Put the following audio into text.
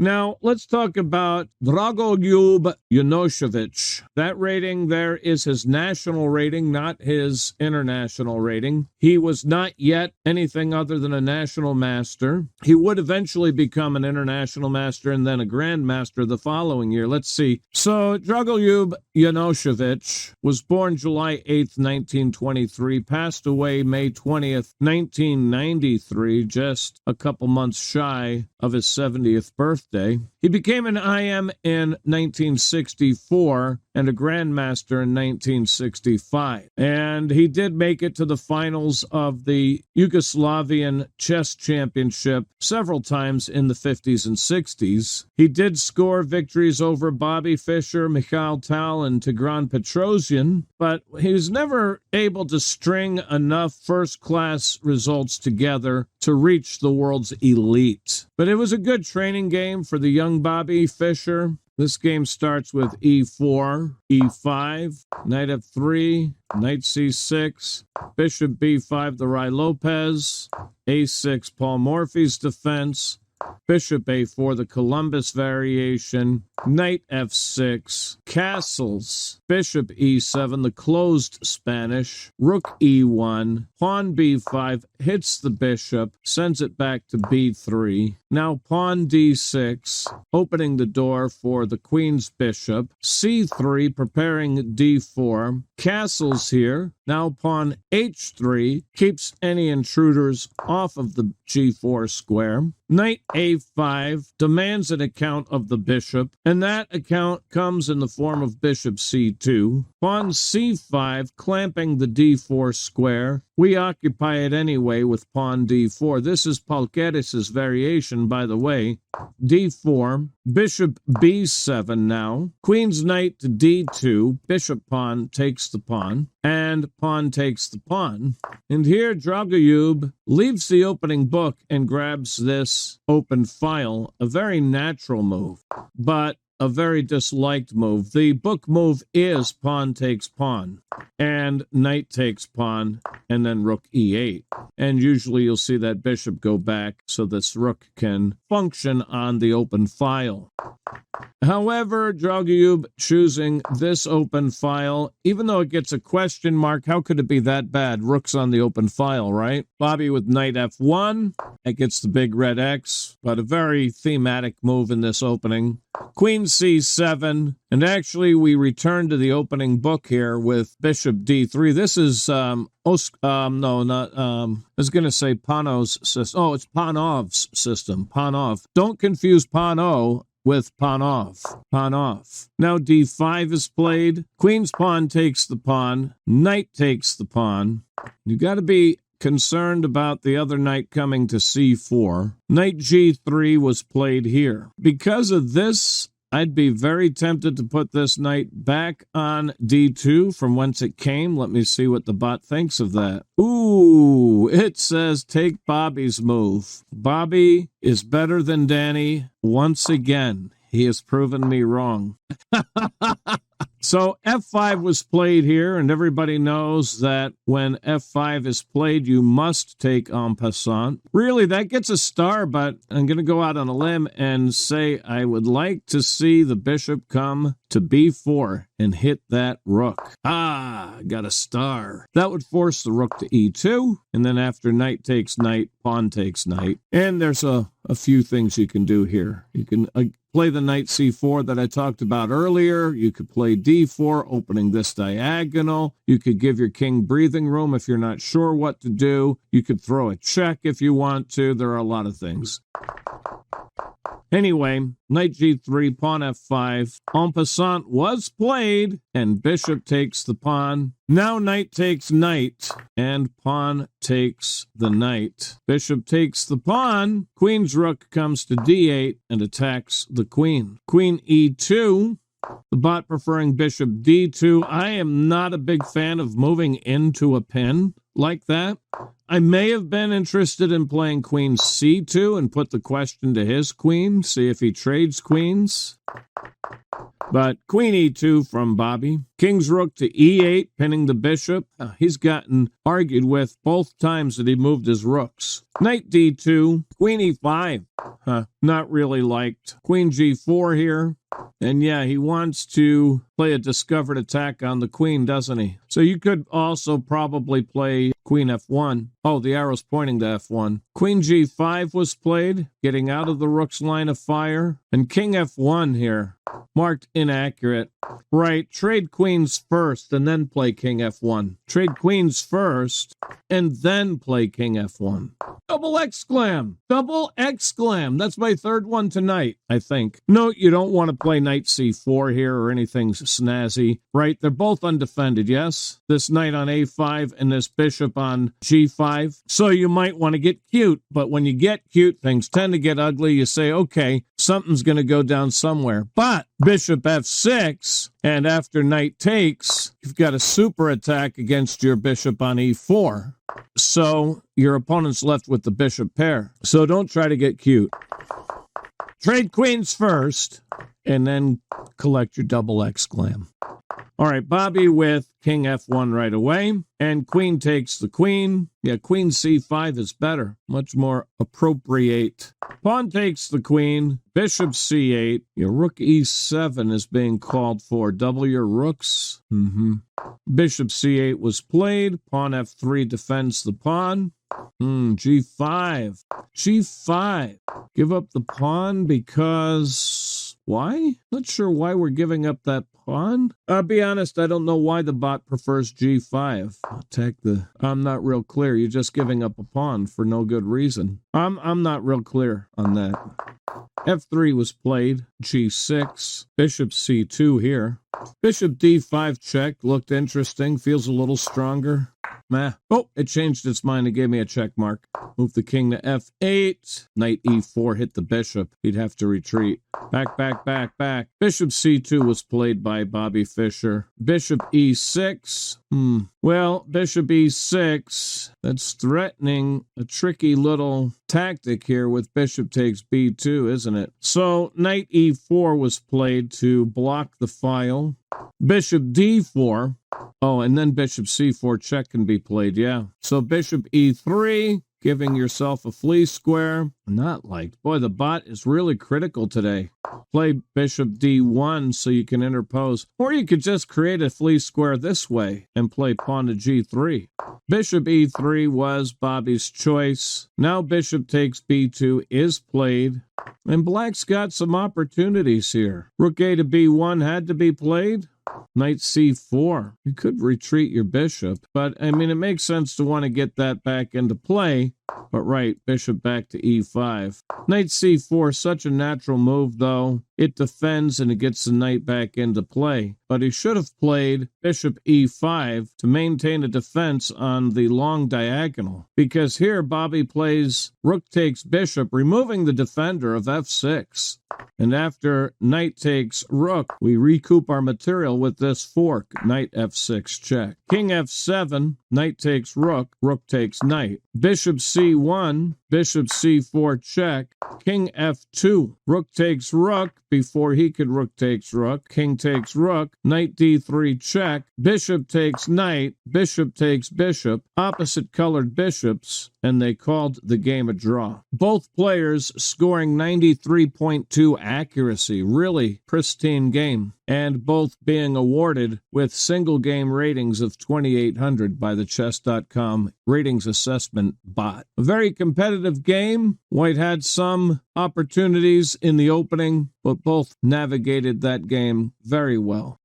Now, let's talk about Dragoljub Janošević. That rating there is his national rating, not his international rating. He was not yet anything other than a national master. He would eventually become an international master and then a grandmaster the following year. Let's see. So, Dragoljub Janošević was born July 8th, 1923, passed away May 20th, 1993, just a couple months shy of his 70th birthday. He became an IM in 1964 and a grandmaster in 1965. And he did make it to the finals of the Yugoslavian Chess Championship several times in the 50s and 60s. He did score victories over Bobby Fischer, Mikhail Tal, and Tigran Petrosian, but he was never able to string enough first-class results together to reach the world's elite. But it was a good training game for the young Bobby Fischer. This game starts with e4, e5, knight f3, knight c6, bishop b5, the Rai Lopez, a6, Paul Morphy's defense, bishop a4, the Columbus variation, knight f6, castles, bishop e7, the closed Spanish, rook e1, pawn b5, hits the bishop, sends it back to b3. Now pawn d6, opening the door for the queen's bishop, c3, preparing d4, castles here. Now pawn h3, keeps any intruders off of the g4 square. Knight a5 demands an account of the bishop, and that account comes in the form of bishop c2. Pawn c5, clamping the d4 square. We occupy it anyway with pawn d4. This is Palkeris's variation, by the way. d4, bishop b7 now. Queen's knight to d2. Bishop pawn takes the pawn, and pawn takes the pawn. And here Dragoljub leaves the opening book and grabs this open file, a very natural move, but a very disliked move. The book move is pawn takes pawn, and knight takes pawn, and then rook e8. And usually you'll see that bishop go back so this rook can function on the open file. However, Dragoljub choosing this open file, even though it gets a question mark, how could it be that bad? Rook's on the open file, right? Bobby with knight f1, that gets the big red X, but a very thematic move in this opening. Queen c7, and actually we return to the opening book here with bishop d3. This is, I was going to say Panov's system. Oh, it's Panov's system, Panov. Don't confuse Pano with Panov. Panov. Now d5 is played. Queen's pawn takes the pawn. Knight takes the pawn. You got to be concerned about the other knight coming to c4. Knight g3 was played here. Because of this, I'd be very tempted to put this knight back on d2 from whence it came. Let me see what the bot thinks of that. Ooh, it says take Bobby's move. Bobby is better than Danny once again. He has proven me wrong. So f5 was played here, and everybody knows that when f5 is played, you must take en passant. Really, that gets a star, but I'm going to go out on a limb and say I would like to see the bishop come to b4 and hit that rook. Ah, got a star. That would force the rook to e2, and then after knight takes knight, pawn takes knight. And there's a few things you can do here. You can play the knight c4 that I talked about earlier. You could play d4, opening this diagonal. You could give your king breathing room if you're not sure what to do. You could throw a check if you want to. There are a lot of things. Anyway, knight g3, pawn f5. En passant was played, and bishop takes the pawn. Now knight takes knight, and pawn takes the knight. Bishop takes the pawn. Queen's rook comes to d8 and attacks the queen. Queen e2. The bot preferring bishop d2. I am not a big fan of moving into a pin like that. I may have been interested in playing queen c2 and put the question to his queen, see if he trades queens. But queen e2 from Bobby. King's rook to e8, pinning the bishop. He's gotten argued with both times that he moved his rooks. Knight d2, queen e5. Not really liked. Queen g4 here. And yeah, he wants to play a discovered attack on the queen, doesn't he? So you could also probably play queen f1. Oh, the arrow's pointing to f1. Queen g5 was played, getting out of the rook's line of fire. And king f1 here, marked inaccurate. Right, trade queens first and then play king f1. Trade queens first and then play king f1. Double exclam! Double exclam! That's my third one tonight, I think. Note, you don't want to play knight c4 here or anything snazzy, right? They're both undefended, yes? This knight on a5 and this bishop on g5. So you might want to get cute, but when you get cute, things tend to get ugly. You say, okay, something's going to go down somewhere. But bishop f6, and after knight takes, you've got a super attack against your bishop on e4. So your opponent's left with the bishop pair. So don't try to get cute. Trade queens first, and then collect your double exclam. All right, Bobby with king f1 right away, and queen takes the queen. Yeah, queen c5 is better, much more appropriate. Pawn takes the queen, bishop c8. Your rook e7 is being called for. Double your rooks. Bishop c8 was played. Pawn f3 defends the pawn. G5. G5. Give up the pawn because... why? Not sure why we're giving up that pawn. I'll be honest, I don't know why the bot prefers g5. Attack the... I'm not real clear. You're just giving up a pawn for no good reason. I'm not real clear on that. f3 was played. g6. Bishop c2 here. Bishop d5 check. Looked interesting. Feels a little stronger. Meh. Oh, it changed its mind and gave me a check mark. Move the king to f8. Knight e4 hit the bishop. He'd have to retreat. Back, back, back, back. Bishop c2 was played by Bobby Fischer. Bishop e6. Well, bishop e6. That's threatening a tricky little tactic here with bishop takes b2, isn't it? So knight e4 was played to block the file. Bishop d4. Oh, and then bishop c4 check can be played, yeah. So bishop e3, giving yourself a flea square. Not liked. Boy, the bot is really critical today. Play bishop d1 so you can interpose. Or you could just create a flea square this way and play pawn to g3. Bishop e3 was Bobby's choice. Now bishop takes b2 is played. And black's got some opportunities here. Rook a to b1 had to be played. Knight c4. You could retreat your bishop, but I mean, it makes sense to want to get that back into play. But right, bishop back to e5. Knight c4, such a natural move, though. It defends and it gets the knight back into play. But he should have played bishop e5 to maintain a defense on the long diagonal. Because here, Bobby plays rook takes bishop, removing the defender of f6. And after knight takes rook, we recoup our material with this fork. Knight f6 check. King f7, knight takes rook, rook takes knight. Bishop c1, bishop c4 check. King f2, rook takes rook before he could rook takes rook. King takes rook, knight d3 check. Bishop takes knight, bishop takes bishop. Opposite colored bishops, and they called the game a draw. Both players scoring 93.2 accuracy. Really pristine game. And both being awarded with single game ratings of 2,800 by the chess.com ratings assessment bot. A very competitive game. White had some opportunities in the opening, but both navigated that game very well.